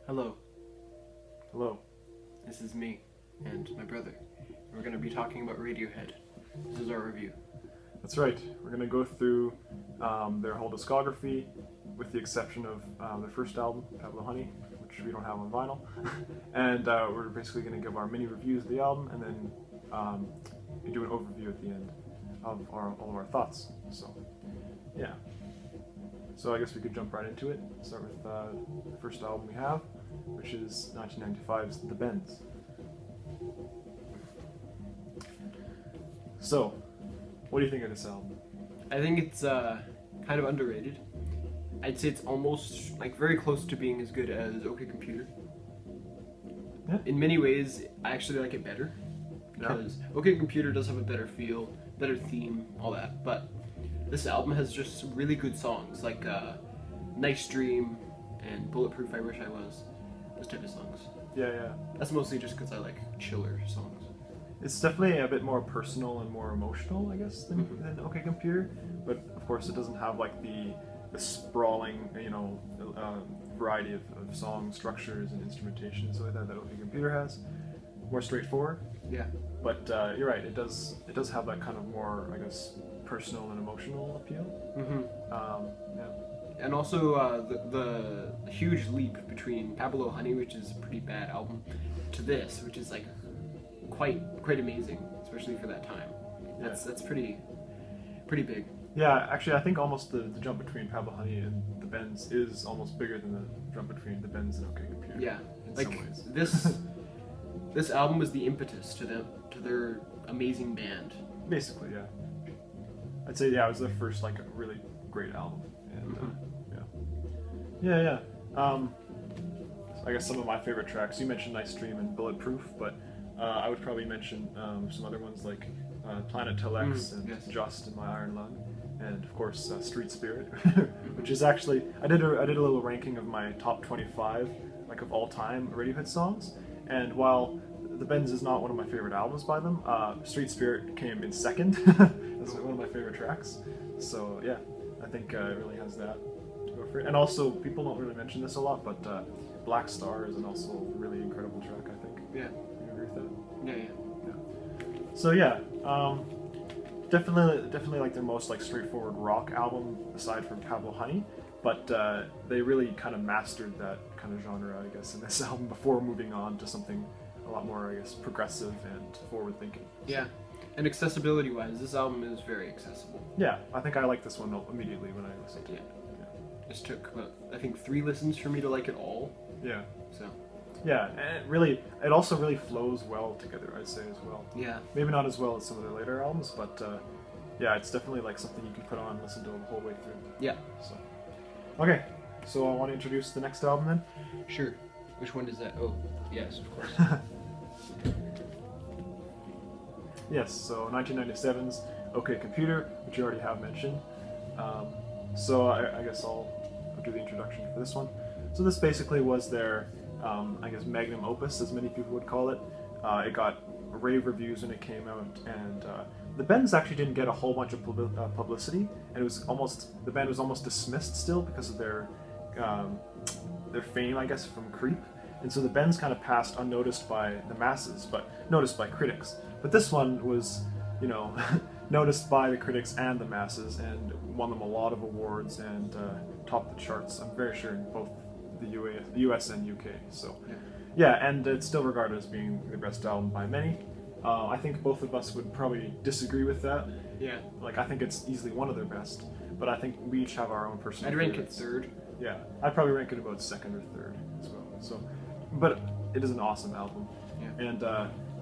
Hello, Hello. this is me and my brother. We're going to be talking about Radiohead. This is our review. That's right. We're going to go through their whole discography, with the exception of their first album, Pablo Honey, which we don't have on vinyl. And we're basically going to give our mini reviews of the album, and then do an overview at the end of all of our thoughts. So, yeah. So I guess we could jump right into it. Start with the first album we have, which is 1995's The Bends. So, what do you think of this album? I think it's kind of underrated. I'd say it's almost very close to being as good as OK Computer. Yeah. In many ways, I actually like it better because OK Computer does have a better feel, better theme, all that. But this album has just some really good songs like Nice Dream and Bulletproof I Wish I Was. Those type of songs. Yeah. That's mostly just because I like chiller songs. It's definitely a bit more personal and more emotional, I guess, than OK Computer. But of course, it doesn't have like the sprawling, variety of song structures and instrumentation and stuff like that OK Computer has. More straightforward. Yeah. But you're right. It does have that kind of more, I guess, personal and emotional appeal. Yeah. And also the huge leap between Pablo Honey, which is a pretty bad album, to this, which is like quite amazing, especially for that time. That's pretty big. Yeah, actually, I think almost the jump between Pablo Honey and The Bends is almost bigger than the jump between The Bends and OK Computer. Yeah, in like some ways. this album was the impetus to their amazing band. Basically, yeah. I'd say it was their first like really great album, and yeah. I guess some of my favorite tracks. You mentioned Nice Dream and Bulletproof, but I would probably mention some other ones like Planet Telex and yes. Just in My Iron Lung, and of course Street Spirit, which is actually I did a little ranking of my top 25 like of all time Radiohead songs, and while The Bends is not one of my favorite albums by them, Street Spirit came in second. That's one of my favorite tracks. So yeah, I think it really has that to go for it. And also, people don't really mention this a lot, but Black Star is also a really incredible track, I think. Yeah. You agree with that? Yeah. So yeah, definitely like their most like straightforward rock album aside from Pablo Honey, but they really kind of mastered that kind of genre, I guess, in this album before moving on to something a lot more, I guess, progressive and forward-thinking. Yeah. And accessibility-wise, this album is very accessible. Yeah, I think I liked this one immediately when I listened to it. Yeah. It took, I think, 3 listens for me to like it all. Yeah. So. Yeah, and it also really flows well together, I'd say, as well. Yeah. Maybe not as well as some of their later albums, but yeah, it's definitely like something you can put on and listen to the whole way through. Yeah. So. Okay, so I want to introduce the next album then. Sure. Which one is that? Oh, yes, of course. Yes, so 1997's OK Computer, which you already have mentioned. So I guess I'll do the introduction for this one. So this basically was their, I guess, magnum opus, as many people would call it. It got rave reviews when it came out, and the Bends actually didn't get a whole bunch of publicity, and the band was almost dismissed still because of their fame, I guess, from Creep. And so the Bends kind of passed unnoticed by the masses, but noticed by critics. But this one was, noticed by the critics and the masses, and won them a lot of awards and topped the charts, I'm very sure, in both the US and UK. So, yeah, and it's still regarded as being the best album by many. I think both of us would probably disagree with that. Yeah. Like, I think it's easily one of their best, but I think we each have our own personal I'd rank favorites. it 3rd. Yeah, I'd probably rank it about 2nd or 3rd as well. So, but it is an awesome album. Yeah. And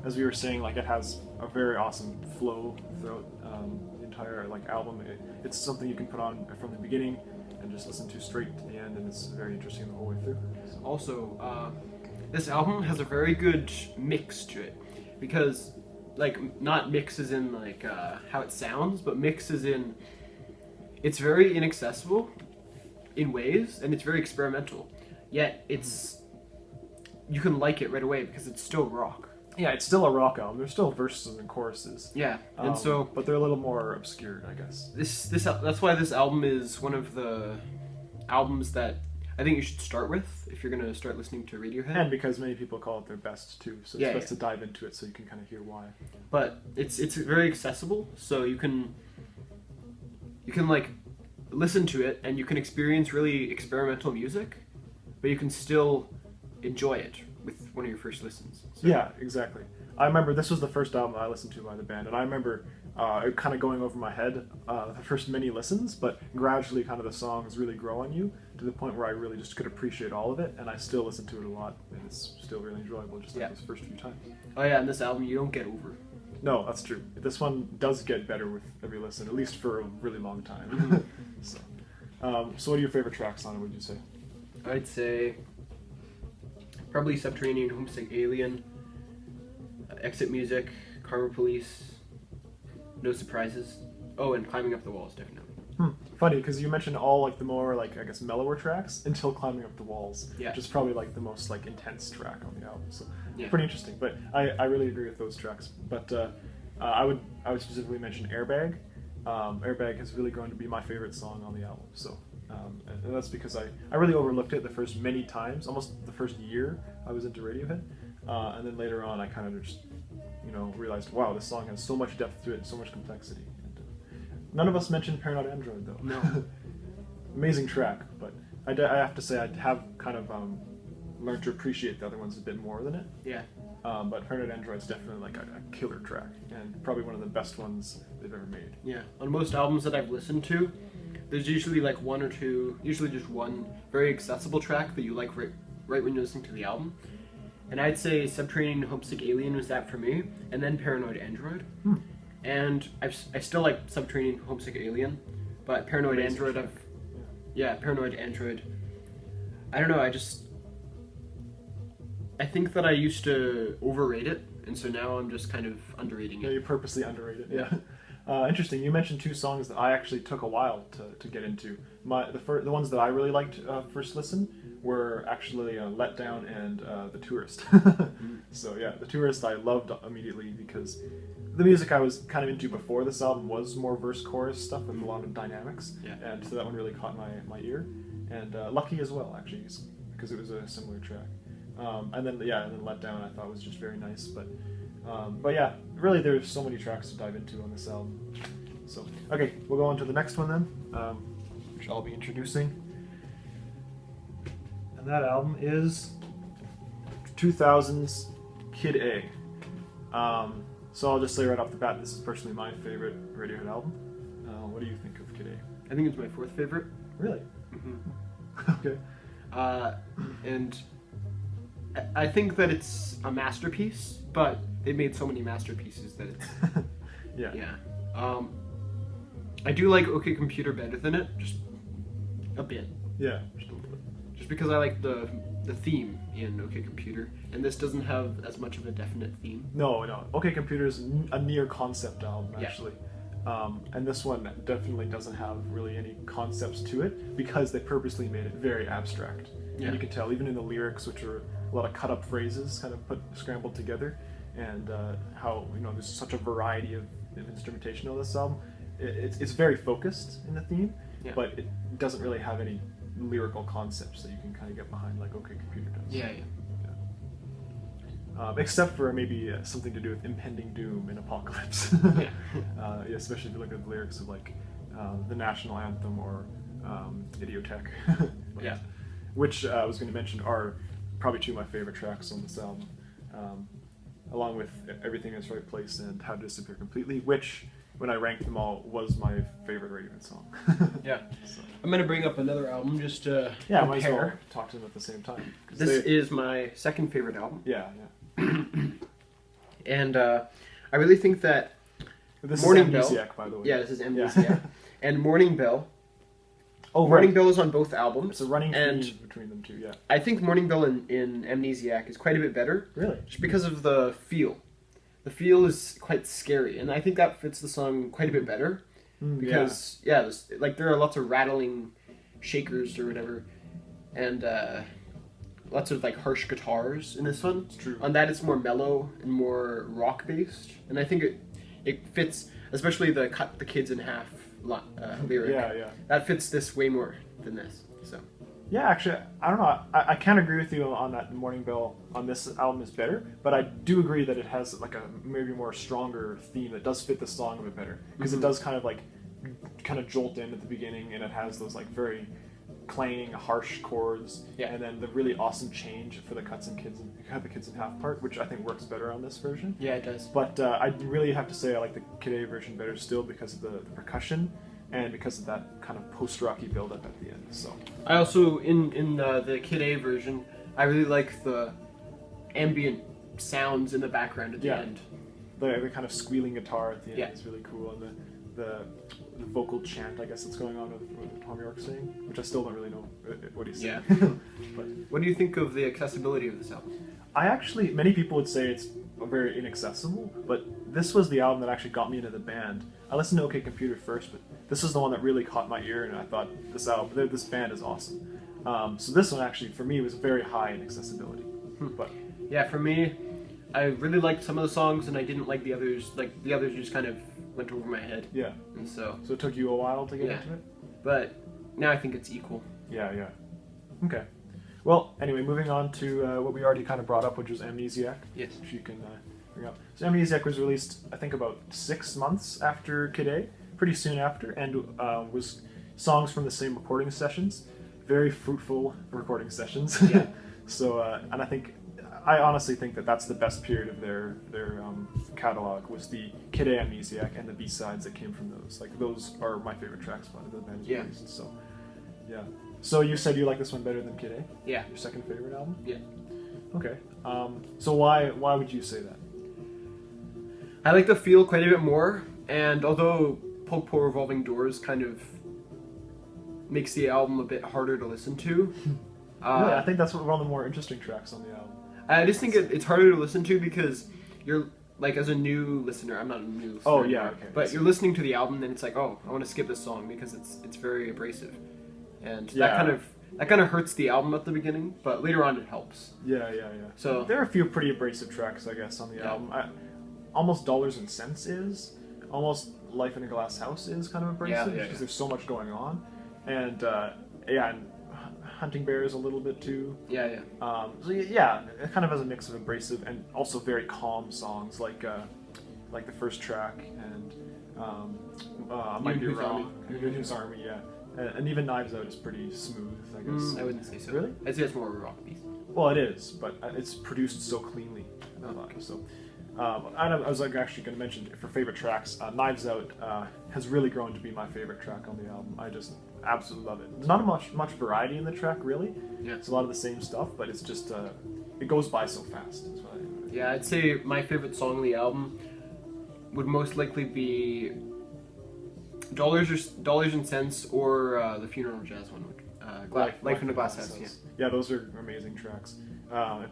as we were saying, like, it has a very awesome flow throughout the entire album. It's something you can put on from the beginning and just listen to straight to the end, and it's very interesting the whole way through. So. Also, this album has a very good mix to it, because, not mix as in how it sounds, but mix as in it's very inaccessible in ways, and it's very experimental. Yet you can like it right away because it's still rock. Yeah, it's still a rock album. There's still verses and choruses. Yeah, and so but they're a little more obscured, I guess. That's why this album is one of the albums that I think you should start with if you're gonna start listening to Radiohead. And because many people call it their best too, so it's best to dive into it so you can kind of hear why. But it's very accessible, so you can like listen to it and you can experience really experimental music, but you can still enjoy it with one of your first listens. So. Yeah, exactly. I remember this was the first album I listened to by the band, and I remember it kind of going over my head the first many listens, but gradually kind of the songs really grow on you to the point where I really just could appreciate all of it, and I still listen to it a lot, and it's still really enjoyable just like those first few times. Oh yeah, and this album you don't get over. No, that's true. This one does get better with every listen, at least for a really long time. So what are your favorite tracks on it, would you say? I'd say probably Subterranean Homesick Alien, Exit Music, Karma Police, No Surprises. Oh, and Climbing Up the Walls, definitely. Funny, because you mentioned all like the more like I guess mellower tracks until Climbing Up the Walls, which is probably like the most like intense track on the album. So pretty interesting. But I really agree with those tracks. But I would specifically mention Airbag. Airbag has really grown to be my favorite song on the album. So and that's because I really overlooked it the first many times, almost the first year I was into Radiohead, and then later on I kind of just realized, wow, this song has so much depth to it, so much complexity. And, none of us mentioned Paranoid Android though. No. Amazing track, but I have to say I have kind of learned to appreciate the other ones a bit more than it. Yeah. But Paranoid Android's definitely like a killer track, and probably one of the best ones they've ever made. Yeah. On most albums that I've listened to, there's usually like one or two, usually just one very accessible track that you like right when you're listening to the album. And I'd say Subterranean Homesick Alien was that for me, and then Paranoid Android. And I still like Subterranean Homesick Alien, but Paranoid Android, Paranoid Android. I don't know, I think that I used to overrate it, and so now I'm just kind of underrating it. Yeah, you purposely underrate it. Yeah. Interesting. You mentioned two songs that I actually took a while to get into. The ones that I really liked first listen were actually Let Down and The Tourist. So yeah, The Tourist I loved immediately because the music I was kind of into before this album was more verse-chorus stuff with a lot of dynamics, and so that one really caught my ear. And Lucky as well, actually, because it was a similar track. And then Let Down I thought was just very nice, but yeah, really there's so many tracks to dive into on this album. So okay, we'll go on to the next one then, which I'll be introducing. And that album is 2000's Kid A. So I'll just say right off the bat, this is personally my favorite Radiohead album. What do you think of Kid A? I think it's my fourth favorite. Really? Okay. And I think that it's a masterpiece, but they made so many masterpieces that it's... Yeah. I do like OK Computer better than it, just a bit. Yeah. Just because I like the theme in OK Computer, and this doesn't have as much of a definite theme. No. OK Computer is a near concept album, actually. And this one definitely doesn't have really any concepts to it because they purposely made it very abstract. And you can tell, even in the lyrics, which are a lot of cut-up phrases kind of scrambled together, and how there's such a variety of instrumentation on this album. It's very focused in the theme, but it doesn't really have any lyrical concepts that you can kind of get behind like OK Computer does. Yeah. Except for maybe something to do with impending doom and apocalypse. Especially if you look at the lyrics of like the national anthem or Idiotech. Which I was going to mention are probably two of my favorite tracks on this album, along with Everything in Its Right Place and How to Disappear Completely, which, when I ranked them all, was my favorite Radiohead song. So. I'm going to bring up another album just to compare. Might as well talk to them at the same time. This is my second favorite album. Yeah. And I really think that this Morning is Amnesiac, Bell, by the way. Yeah, this is Amnesiac. And Morning Bell. Oh, Morning Bell is on both albums. It's a running theme between them two, I think Morning Bell in Amnesiac is quite a bit better. Really? Just because of the feel. The feel is quite scary, and I think that fits the song quite a bit better. Because, there are lots of rattling shakers or whatever, and lots of harsh guitars in this one. It's true. On that, it's more mellow and more rock-based, and I think it fits, especially the Cut the Kids in Half lyric. Yeah. That fits this way more than this. So. Yeah, actually, I don't know. I can't agree with you on that. Morning Bell on this album is better, but I do agree that it has like a maybe more stronger theme that does fit the song a bit better because it does kind of jolt in at the beginning, and it has those like very clanging, harsh chords, and then the really awesome change for the cuts and kids and the kids in half part, which I think works better on this version. Yeah, it does. But I really have to say I like the Kid A version better still because of the percussion. And because of that kind of post-rocky build-up at the end, so. I also, in the Kid A version, I really like the ambient sounds in the background at the end. The kind of squealing guitar at the end is really cool, and the vocal chant, I guess, that's going on with Tom York saying, which I still don't really know what he's saying. But what do you think of the accessibility of this album? Many people would say it's very inaccessible, but this was the album that actually got me into the band. I listened to OK Computer first, but this is the one that really caught my ear, and I thought this band is awesome. So this one actually, for me, was very high in accessibility. But yeah, for me, I really liked some of the songs, and I didn't like the others. Like the others just kind of went over my head. Yeah. And so it took you a while to get into it? But now I think it's equal. Yeah. Okay. Well, anyway, moving on to what we already kind of brought up, which was Amnesiac. Yes. Which you can bring up. So Amnesiac was released, I think, about 6 months after Kid A, pretty soon after, and was songs from the same recording sessions. Very fruitful recording sessions. Yeah. So, and I honestly think that that's the best period of their catalog, was the Kid A Amnesiac and the B-sides that came from those. Like, those are my favorite tracks by the band released. So, yeah. So you said you like this one better than Kid A? Yeah. Your second favorite album? Yeah. Okay. So why would you say that? I like the feel quite a bit more, and although Poke Pole Revolving Doors kind of makes the album a bit harder to listen to. Really, I think that's one of the more interesting tracks on the album. I just think it's harder to listen to because you're, like, as a new listener, I'm not a new listener. Oh, yeah, okay. But you're listening to the album and it's like, oh, I want to skip this song because it's very abrasive. And that kind of hurts the album at the beginning, but later on it helps. Yeah. So there are a few pretty abrasive tracks, I guess, on the album. Almost Dollars and Cents is. Almost Life in a Glass House is kind of abrasive because there's so much going on. And and Hunting Bears a little bit too. Yeah. So it kind of has a mix of abrasive and also very calm songs like the first track and I Might Be Wrong. Who's Army, yeah. And even Knives Out is pretty smooth, I guess. I wouldn't say so. Really? I'd say it's more of a rock piece. Well, it is, but it's produced so cleanly. So, I was actually going to mention for favorite tracks, Knives Out has really grown to be my favorite track on the album. I just absolutely love it. There's not much variety in the track, really. Yeah. It's a lot of the same stuff, but it's just it goes by so fast. That's what Yeah, I'd say my favorite song on the album would most likely be Dollars and Cents or the Funeral Jazz one. Life in a Glass House. Yeah, those are amazing tracks.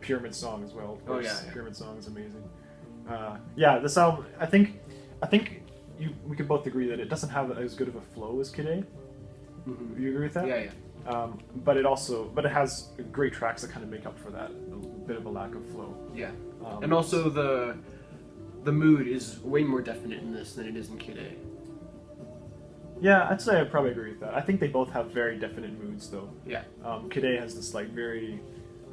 Pyramid Song as well. Of course. Yeah. Pyramid Song is amazing. This album, I think we could both agree that it doesn't have as good of a flow as Kid A. Mm-hmm. You agree with that? Yeah. But it has great tracks that kind of make up for that bit of a lack of flow. Yeah. And also the mood is way more definite in this than it is in Kid A. Yeah, I'd say I probably agree with that. I think they both have very definite moods, though. Yeah. Kid A has this like very,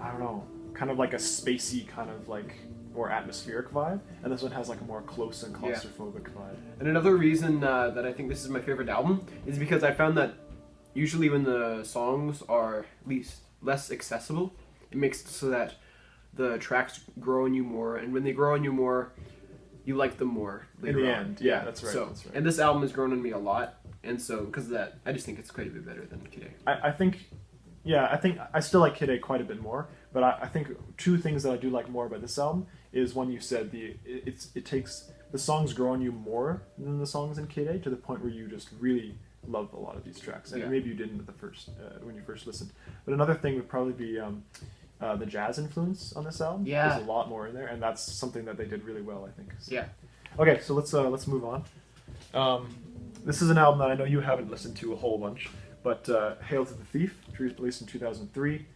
I don't know, kind of like a spacey kind of like more atmospheric vibe, and this one has like a more close and claustrophobic vibe. And another reason that I think this is my favorite album is because I found that usually when the songs are less accessible, it makes it so that the tracks grow on you more, and when they grow on you more, you like them more later in the on. end. Yeah, that's right. So, and this album has grown on me a lot, and so because of that, I just think it's quite a bit better than Kid A. I think I still like Kid A quite a bit more, but I think two things that I do like more about this album is one you said it takes the songs grow on you more than the songs in Kid A to the point where you just really love a lot of these tracks, and maybe you didn't at the first when you first listened. But another thing would probably be the jazz influence on this album. Yeah, there's a lot more in there, and that's something that they did really well, I think. So. Yeah. Okay, so let's move on. This is an album that I know you haven't listened to a whole bunch, but Hail to the Thief, which was released in 2003.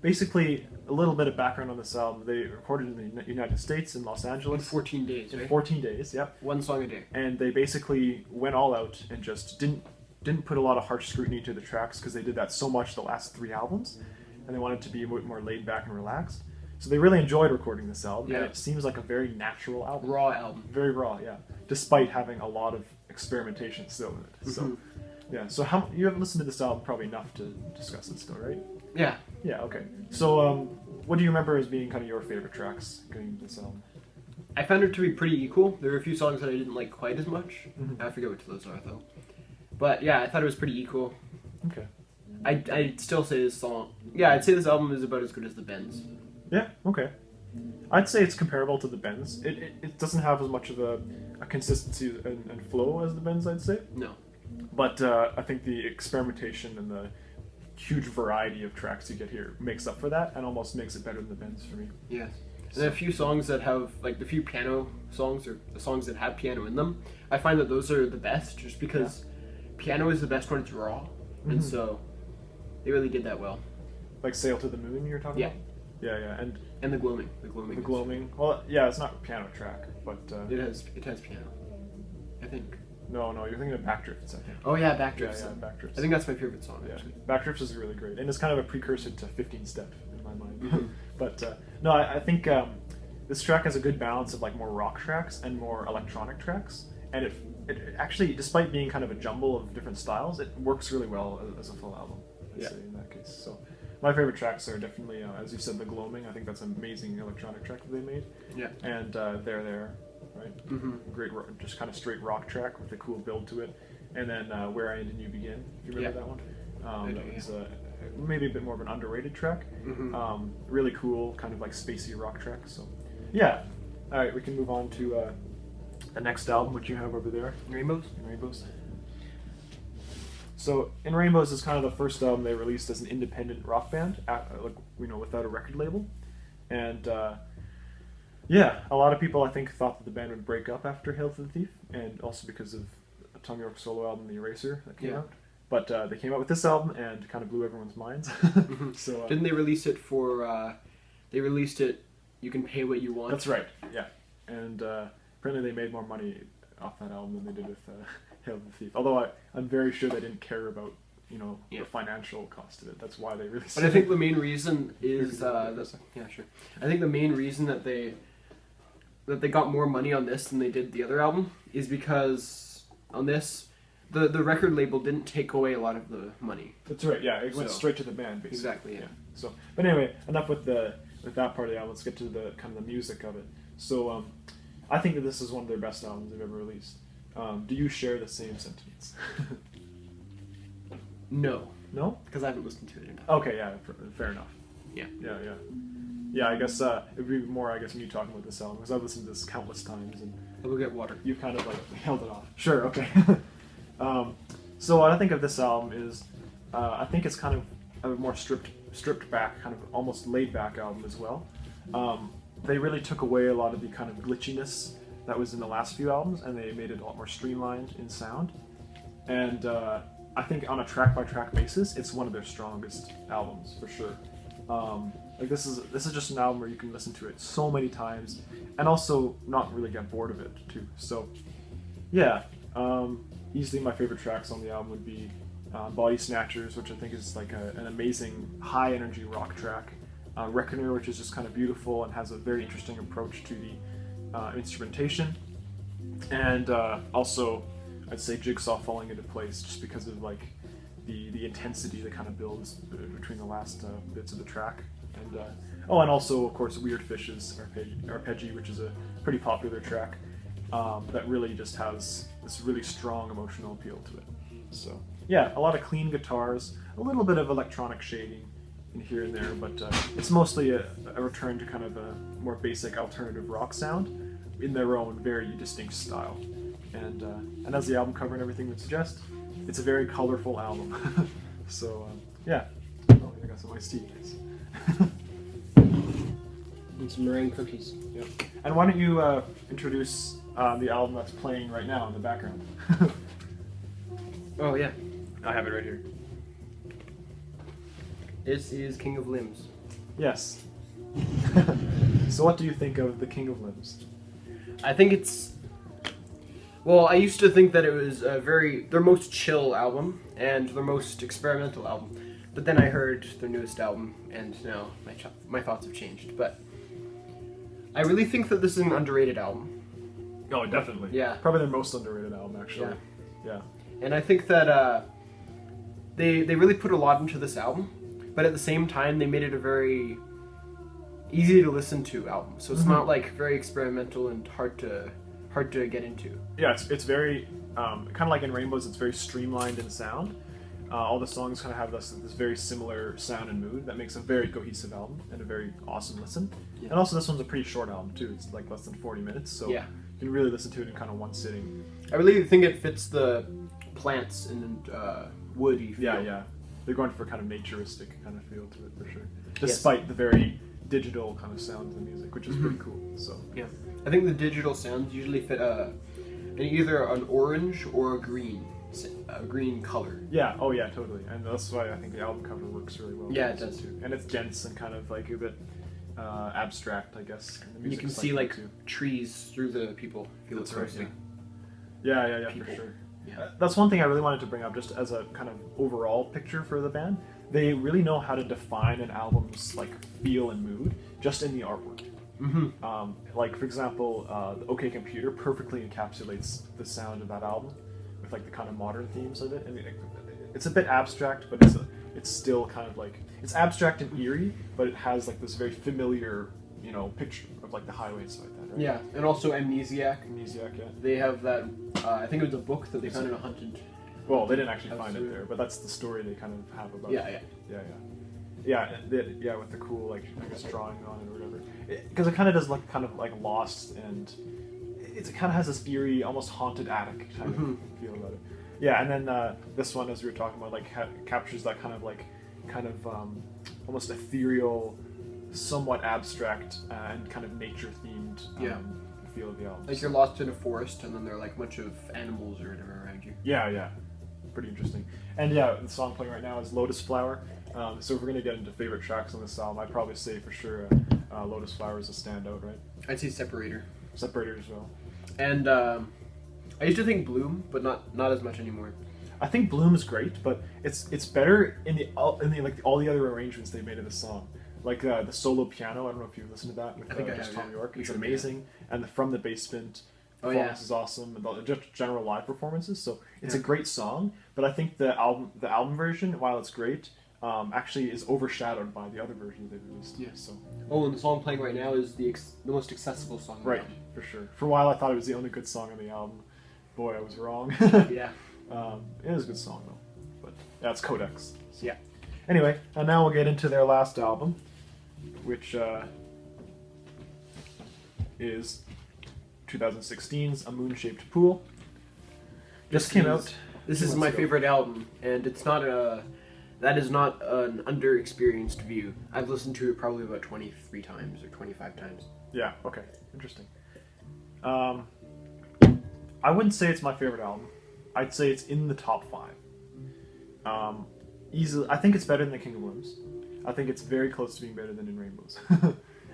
Basically, a little bit of background on this album. They recorded in the United States, in Los Angeles. In 14 days, right? In 14 days, yep. One song a day. And they basically went all out and just didn't didn't put a lot of harsh scrutiny to the tracks because they did that so much the last 3 albums, and they wanted to be a bit more laid back and relaxed. So they really enjoyed recording this album, and it seems like a very natural album. Raw album. Very raw, yeah. Despite having a lot of experimentation still in it. So, yeah. So you haven't listened to this album probably enough to discuss it still, right? Yeah. Yeah. Okay. So, what do you remember as being kind of your favorite tracks going into this album? I found it to be pretty equal. There were a few songs that I didn't like quite as much. I forget which those are though. But yeah, I thought it was pretty equal. Okay. I'd still say this song. Yeah, I'd say this album is about as good as the Bends. Yeah. Okay. I'd say it's comparable to the Bends. It doesn't have as much of a consistency and flow as the Bends, I'd say. No. But I think the experimentation and the huge variety of tracks you get here makes up for that and almost makes it better than the Bends for me. Yes. And a few songs that have, like the few piano songs or the songs that have piano in them, I find that those are the best just because piano is the best when it's raw. And so they really did that well. Like Sail to the Moon you're talking about? Yeah, yeah. And the Gloaming. The Gloaming. Well, yeah, it's not a piano track, but... It has piano, I think. No, you're thinking of Backdrifts, I think. Oh yeah, Backdrifts. Yeah, Backdrifts. I think that's my favorite song, actually. Backdrifts is really great, and it's kind of a precursor to 15 Step in my mind. But no, I think this track has a good balance of like more rock tracks and more electronic tracks, and it actually, despite being kind of a jumble of different styles, it works really well as a full album. I'd say in that case. So my favorite tracks are definitely, as you said, the Gloaming. I think that's an amazing electronic track that they made. Yeah. And There. Right? Great, just kind of straight rock track with a cool build to it. And then Where I End and You Begin, if you remember that one. That was maybe a bit more of an underrated track. Really cool, kind of like spacey rock track. So, yeah. All right, we can move on to the next album, which you have over there. Rainbows. So, In Rainbows is kind of the first album they released as an independent rock band, without a record label. And yeah, a lot of people I think thought that the band would break up after Hail to the Thief, and also because of Tom York's solo album, The Eraser, that came out. But they came out with this album and kind of blew everyone's minds. So didn't they release it for? They released it. You Can Pay What You Want. That's right. Yeah, and apparently they made more money off that album than they did with Hail to the Thief. Although I'm very sure they didn't care about the financial cost of it. That's why they released it. But I think the main reason is I think the main reason that they got more money on this than they did the other album is because on this, the record label didn't take away a lot of the money. That's right. Yeah, it went straight to the band, basically. Exactly. Yeah. So, but anyway, enough with that part of the album. Let's get to the kind of the music of it. So, I think that this is one of their best albums they've ever released. Do you share the same sentiments? No. No? Because I haven't listened to it enough. Okay. Yeah. Fair enough. Yeah. Yeah, I guess it would be more, me talking about this album, because I've listened to this countless times, and I'll go get water. You kind of held it off. Sure, okay. So what I think of this album is, I think it's kind of a more stripped back, kind of almost laid back album as well. They really took away a lot of the kind of glitchiness that was in the last few albums, and they made it a lot more streamlined in sound. And I think on a track by track basis, it's one of their strongest albums for sure. This is just an album where you can listen to it so many times and also not really get bored of it too. So yeah, easily my favorite tracks on the album would be Body Snatchers, which I think is like an amazing high energy rock track. Reckoner, which is just kind of beautiful and has a very interesting approach to the instrumentation. And also I'd say Jigsaw Falling Into Place, just because of like the intensity that kind of builds between the last bits of the track. And and also of course Weird Fish's Arpeggi, which is a pretty popular track that really just has this really strong emotional appeal to it. So yeah, a lot of clean guitars, a little bit of electronic shading in here and there, but it's mostly a return to kind of a more basic alternative rock sound in their own very distinct style. And as the album cover and everything would suggest, it's a very colorful album. So yeah, I got some iced tea. And some meringue cookies. Yep. And why don't you introduce the album that's playing right now in the background? Oh yeah, I have it right here. This is King of Limbs. Yes. So what do you think of the King of Limbs? I think it's Well, I used to think that it was their most chill album and their most experimental album, but then I heard their newest album, and now my thoughts have changed. But I really think that this is an underrated album. Oh, definitely. Yeah. Probably their most underrated album, actually. Yeah. And I think that they really put a lot into this album, but at the same time they made it a very easy to listen to album. So it's not like very experimental and hard to get into. Yeah, it's very kind of like in Rainbows. It's very streamlined in sound. All the songs kind of have this very similar sound and mood that makes a very cohesive album and a very awesome listen. Yeah. And also this one's a pretty short album too. It's like less than 40 minutes, so you can really listen to it in kind of one sitting. I really think it fits the plants and woody feel. Yeah. They're going for kind of naturistic kind of feel to it for sure. Despite the very digital kind of sound of the music, which is pretty cool. So yeah, I think the digital sounds usually fit either an orange or a green color. Yeah. Oh yeah, totally. And that's why I think the album cover works really well. Yeah, it does too. And it's dense and kind of like a bit abstract, I guess. You can see like trees through the people if you look closely. Yeah, for sure. Yeah. That's one thing I really wanted to bring up, just as a kind of overall picture for the band. They really know how to define an album's like feel and mood just in the artwork. Like for example, the OK Computer perfectly encapsulates the sound of that album with like the kind of modern themes of it. I mean, it's a bit abstract, but it's still kind of like it's abstract and eerie, but it has like this very familiar, picture of like the highway and stuff like that, right? Yeah, and also Amnesiac. Amnesiac, yeah. They have that. I think it was a book that they found in a haunted. Well, they didn't actually find it there, but that's the story they kind of have about it. Yeah, with the cool, like, I guess, drawing on it or whatever. Because it kind of does look kind of like lost, and it kind of has this eerie, almost haunted attic type of feel about it. Yeah, and then this one, as we were talking about, like captures that kind of almost ethereal, somewhat abstract, and kind of nature-themed feel of the album. Like you're lost in a forest, and then there are like a bunch of animals or whatever around you. Yeah. Pretty interesting. And yeah, the song playing right now is Lotus Flower. So if we're going to get into favorite tracks on this album, I'd probably say for sure Lotus Flower is a standout, right? I'd say Separator. Separator as well. And I used to think Bloom, but not as much anymore. I think Bloom is great, but it's better in the all the other arrangements they made of the song. Like the solo piano, I don't know if you've listened to that with Tom York. It's amazing. And the From the Basement performance is awesome, and just general live performances. So it's a great song, but I think the album version, while it's great, actually is overshadowed by the other versions they've released. Yeah. So. Oh, and the song playing right now is the most accessible song. Right, for sure. For a while, I thought it was the only good song on the album. Boy, I was wrong. Yeah. It is a good song though, but yeah, it's Codex. So. Yeah. Anyway, and now we'll get into their last album, which is 2016's A Moon-Shaped Pool. Just came out. This is my favorite album, and it's not that is not an underexperienced view. I've listened to it probably about 23 times or 25 times. Yeah, okay. Interesting. I wouldn't say it's my favorite album. I'd say it's in the top 5. Easily, I think it's better than The King of Limbs. I think it's very close to being better than In Rainbows.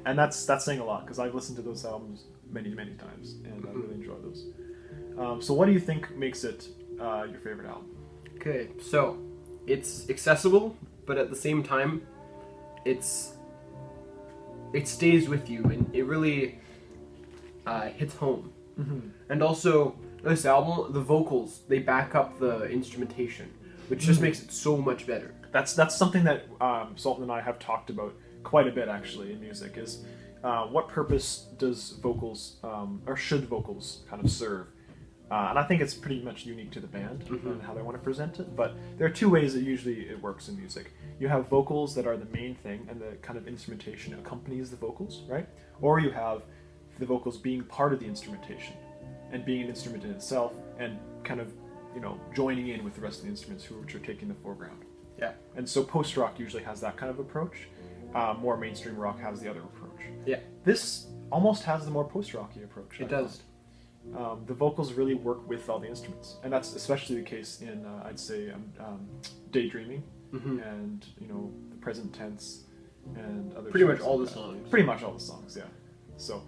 And that's saying a lot, because I've listened to those albums many, many times, and I really enjoy those. So what do you think makes it your favorite album? Okay, so it's accessible, but at the same time, it stays with you, and it really hits home. And also, this album, the vocals, they back up the instrumentation, which just makes it so much better. That's something that Salton and I have talked about quite a bit, actually, in music, is what purpose does vocals, or should vocals kind of serve? And I think it's pretty much unique to the band and how they want to present it, but there are two ways that usually it works in music. You have vocals that are the main thing, and the kind of instrumentation accompanies the vocals, right? Or you have the vocals being part of the instrumentation, and being an instrument in itself, and kind of, joining in with the rest of the instruments which are taking the foreground. Yeah. And so post-rock usually has that kind of approach. More mainstream rock has the other approach. Yeah. This almost has the more post-rocky approach. It does. The vocals really work with all the instruments, and that's especially the case in, I'd say, Daydreaming, and the Present Tense, and other. Pretty much all the songs. Pretty much all the songs, yeah. So,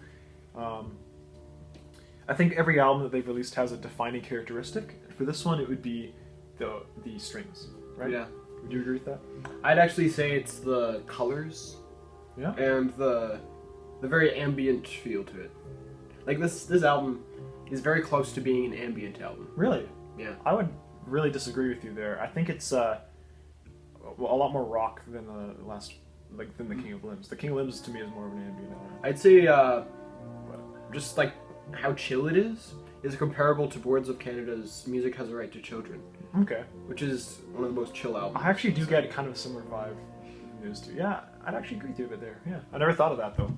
I think every album that they've released has a defining characteristic. For this one, it would be the strings, right? Yeah. Would you agree with that? I'd actually say it's the colors. Yeah. And the very ambient feel to it. Like this album is very close to being an ambient album. Really? Yeah. I would really disagree with you there. I think it's a lot more rock than than the King of Limbs. The King of Limbs to me is more of an ambient album. I'd say just like how chill it is comparable to Boards of Canada's Music Has a Right to Children. Okay. Which is one of the most chill albums. I actually do get kind of a similar vibe in those two. Yeah, I'd actually agree with you a bit there. Yeah, I never thought of that though.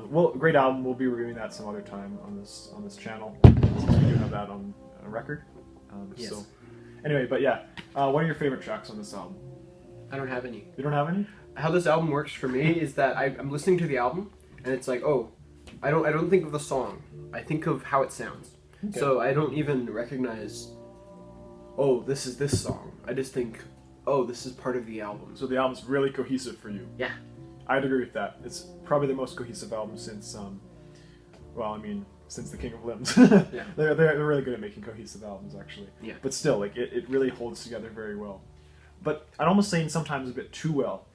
Well, great album. We'll be reviewing that some other time on this channel since we do have that on a record. Yes. So, anyway, but yeah, what are your favorite tracks on this album? I don't have any. You don't have any? How this album works for me is that I'm listening to the album and it's like, oh, I don't think of the song. I think of how it sounds. Okay. So I don't even recognize, oh, this is this song. I just think, oh, this is part of the album. So the album's really cohesive for you. Yeah. I'd agree with that. It's probably the most cohesive album since, since The King of Limbs. Yeah. They're really good at making cohesive albums, actually. Yeah. But still, like it really holds together very well. But I'd almost say sometimes a bit too well.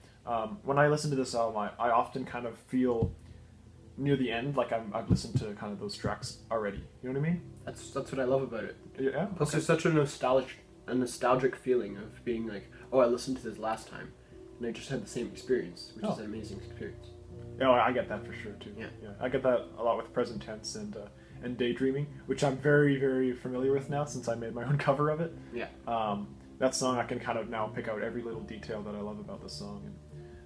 When I listen to this album, I often kind of feel near the end like I've listened to kind of those tracks already. You know what I mean? That's what I love about it. Yeah. Plus, there's such a nostalgic feeling of being like, oh, I listened to this last time, and I just had the same experience, which is an amazing experience. Yeah, I get that for sure too. Yeah. I get that a lot with present tense and daydreaming, which I'm very, very familiar with now since I made my own cover of it. Yeah. That song I can kind of now pick out every little detail that I love about the song, and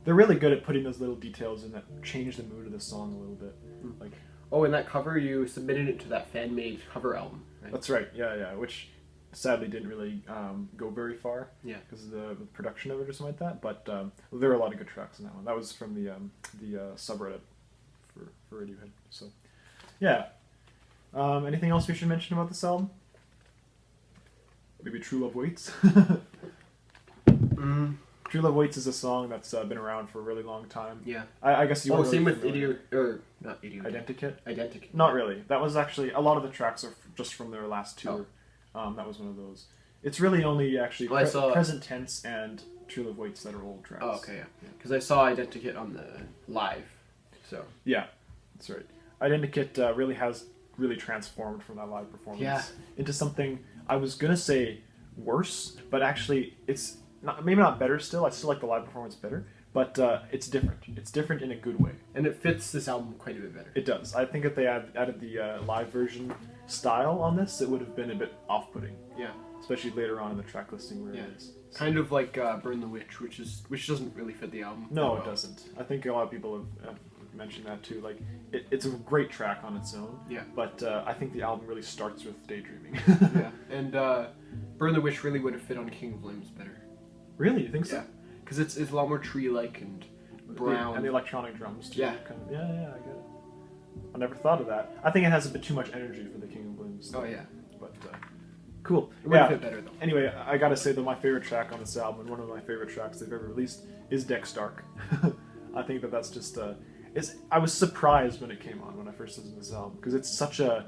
they're really good at putting those little details in that change the mood of the song a little bit. Like, oh, in that cover, you submitted it to that fan-made cover album, right? That's right. Yeah. Which sadly didn't really go very far. Yeah. Because of the production of it or something like that. But there were a lot of good tracks in that one. That was from the subreddit for Radiohead. So, yeah. Anything else we should mention about this album? Maybe True Love Waits. True Love Waits is a song that's been around for a really long time. Yeah. I guess you. Oh, weren't same really with not Idiot. Identikit. Identikit. Not really. That was actually a lot of the tracks are just from their last tour. That was one of those. It's really only actually Present Tense and True Love Waits that are old tracks. Oh, okay, yeah. Because I saw Identikit on the live, so. Yeah, that's right. Identikit really has transformed from that live performance into something, I was going to say worse, but actually it's maybe not better still. I still like the live performance better, but it's different. It's different in a good way. And it fits this album quite a bit better. It does. I think if they added the live version style on this, it would have been a bit off-putting. Yeah. Especially later on in the track listing where it is. So. Kind of like Burn the Witch, which doesn't really fit the album. No, it doesn't. I think a lot of people have mentioned that too. Like, it's a great track on its own. Yeah. But I think the album really starts with Daydreaming. Yeah. And Burn the Witch really would have fit on King of Limbs better. Really? You think so? Yeah. Because it's a lot more tree-like and brown. And the electronic drums too. Yeah. Kind of, yeah, I get it. I never thought of that. I think it has a bit too much energy for the King of Limbs. Oh yeah. But cool. It would fit better though. Anyway, I gotta say that my favorite track on this album, and one of my favorite tracks they've ever released, is Deck Stark. I think that's just I was surprised when it came on when I first listened to this album because it's such a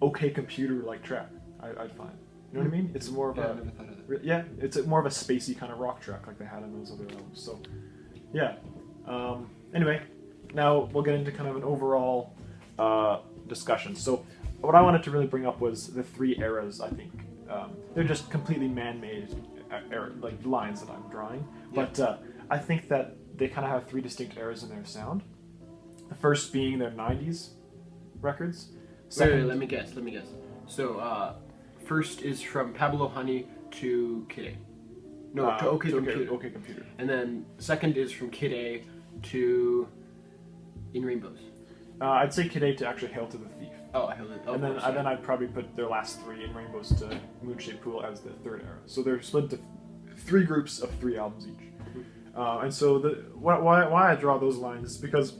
OK Computer like track. I find. You know what I mean? It's more of I never thought of that. Yeah, it's more of a spacey kind of rock track like they had in those other albums. So, yeah. Anyway, now we'll get into kind of an overall discussion. So, what I wanted to really bring up was the three eras. I think they're just completely man-made like lines that I'm drawing, but I think that they kind of have three distinct eras in their sound. The first being their '90s records. Wait, let me guess. So, first is from Pablo Honey to Kid A. No, to OK Computer. OK Computer. And then second is from Kid A to In Rainbows. I'd say Kid A to actually Hail to the Thief. Oh, Hail to the Thief. And then I'd probably put their last three, In Rainbows to Moonshaped Pool, as the third era. So they're split into three groups of three albums each. And so why I draw those lines is because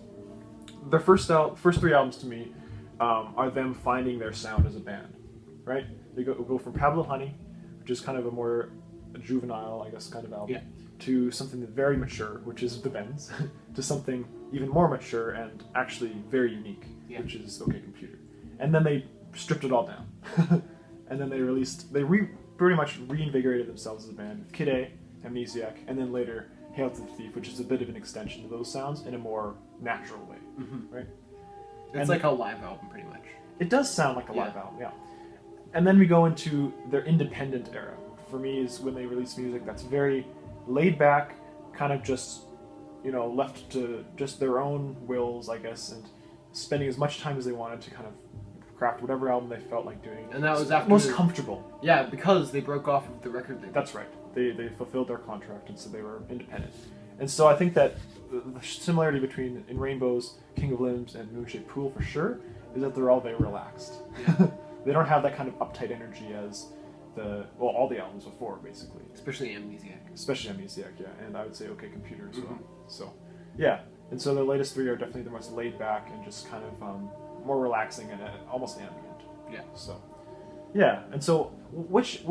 their first three albums to me are them finding their sound as a band, right? They go from Pablo Honey, which is kind of a more juvenile, I guess, kind of album, to something very mature, which is The Bends, to something even more mature and actually very unique, which is OK Computer. And then they stripped it all down. And then they pretty much reinvigorated themselves as a band with Kid A, Amnesiac, and then later Hail to the Thief, which is a bit of an extension of those sounds in a more natural way, right? It's like a live album, pretty much. It does sound like a live album, yeah. And then we go into their independent era. For me, is when they release music that's very laid back, kind of just, left to just their own wills, I guess, and spending as much time as they wanted to kind of craft whatever album they felt like doing. And that was after most comfortable. Yeah, because they broke off of the record label. That's right. They fulfilled their contract, and so they were independent. And so I think that the similarity between In Rainbows, King of Limbs, and Moonshaped Pool for sure is that they're all very relaxed. Yeah. They don't have that kind of uptight energy as all the albums before, basically. Especially Amnesiac. Yeah, and I would say OK Computer as well. So, yeah, and so the latest three are definitely the most laid back and just kind of more relaxing and almost ambient. Yeah. So, yeah, and so which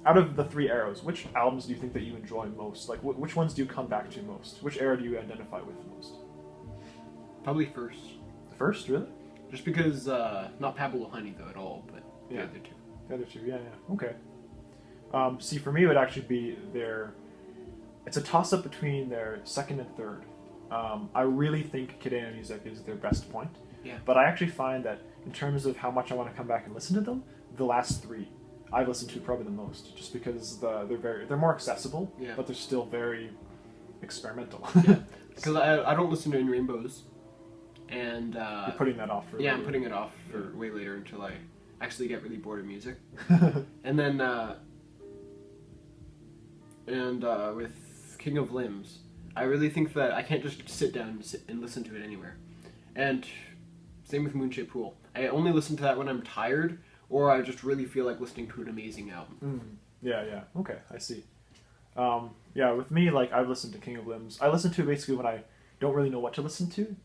out of the three eras, which albums do you think that you enjoy most? Like, which ones do you come back to most? Which era do you identify with most? Probably first. The first, really? Just because, not Pablo Honey though at all, but the other two. The other two, yeah, okay. See, for me, it would actually be it's a toss-up between their second and third. I really think Kid A and Amnesiac is their best point. Yeah. But I actually find that in terms of how much I want to come back and listen to them, the last three I've listened to probably the most, just because they're more accessible, but they're still very experimental. Yeah, because I don't listen to In Rainbows, and you're putting that off for later. I'm putting it off for way later until I actually get really bored of music, and then with King of Limbs, I really think that I can't just sit down and listen to it anywhere, and same with Moonshaped Pool. I only listen to that when I'm tired, or I just really feel like listening to an amazing album. Yeah. Okay, I see. Yeah, with me, like, I've listened to King of Limbs. I listen to it basically when I don't really know what to listen to,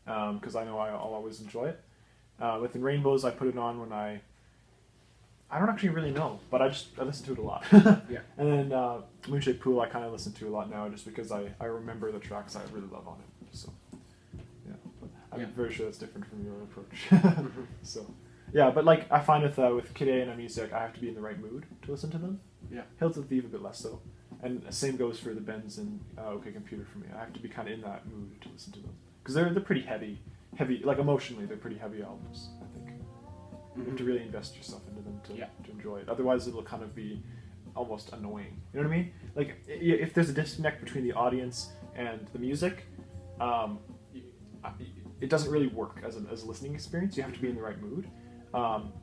because I know I'll always enjoy it. With In Rainbows, I put it on when I don't actually really know, but I listen to it a lot. Yeah. And then Moonshaped Pool, I kind of listen to a lot now, just because I remember the tracks I really love on it. So, yeah. But I'm very sure that's different from your approach. So. Yeah, but like I find with Kid A and Amnesiac, I have to be in the right mood to listen to them. Yeah. Hail to the Thief a bit less so, and the same goes for the Bends and OK Computer for me. I have to be kind of in that mood to listen to them because they're pretty heavy. Like emotionally, they're pretty heavy albums. I think you have to really invest yourself into them to enjoy it. Otherwise, it'll kind of be almost annoying. You know what I mean? Like if there's a disconnect between the audience and the music, it doesn't really work as a listening experience. You have to be in the right mood.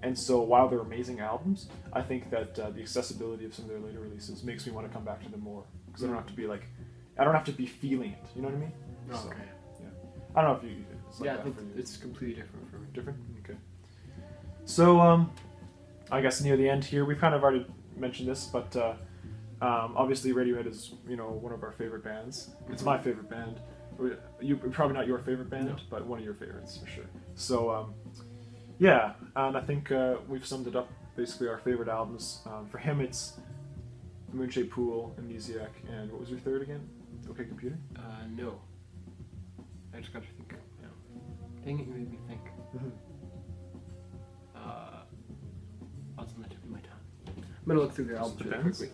And so while they're amazing albums, I think that the accessibility of some of their later releases makes me want to come back to them more because I don't have to be feeling it. You know what I mean? Okay. So, yeah. I don't know if it's like that I think for you. it's completely different for me. Different? Okay. So I guess near the end here, we've kind of already mentioned this, but obviously Radiohead is one of our favorite bands. It's my favorite band. Probably not your favorite band, but one of your favorites for sure. So. Yeah, and I think we've summed it up, basically our favorite albums. For him, it's Moonshaped Pool, Amnesiac, and what was your third again? OK Computer? No. I just got to think. No. Dang it, you made me think. What's on the tip of my tongue? I'm going to look through their albums really quickly.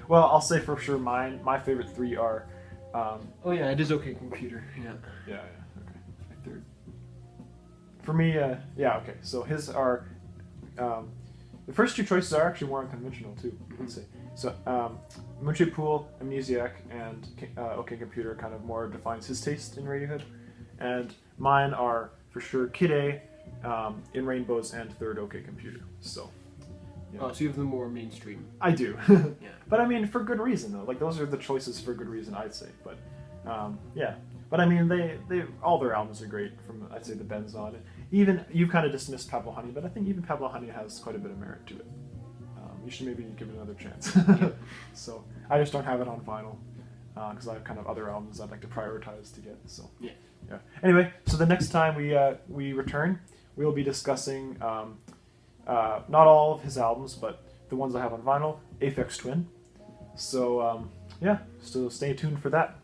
Well, I'll say for sure my favorite three are... oh yeah, it is OK Computer. Yeah. Yeah, okay. It's my third. For me, okay. So his are the first two choices are actually more unconventional too. Let's say so. Moonshaped Pool, Amnesiac, and OK Computer kind of more defines his taste in Radiohead, and mine are for sure Kid A, In Rainbows, and third OK Computer. So. Yeah. Oh, so you have the more mainstream. I do. Yeah. But I mean, for good reason though. Like those are the choices for good reason, I'd say. But yeah. But I mean, they all their albums are great. From I'd say the Bends on. Even you kind of dismissed Pablo Honey, but I think even Pablo Honey has quite a bit of merit to it. You should maybe give it another chance. So I just don't have it on vinyl because I have kind of other albums I'd like to prioritize to get. So yeah. Anyway, so the next time we return, we will be discussing not all of his albums, but the ones I have on vinyl, Aphex Twin. So yeah, so stay tuned for that.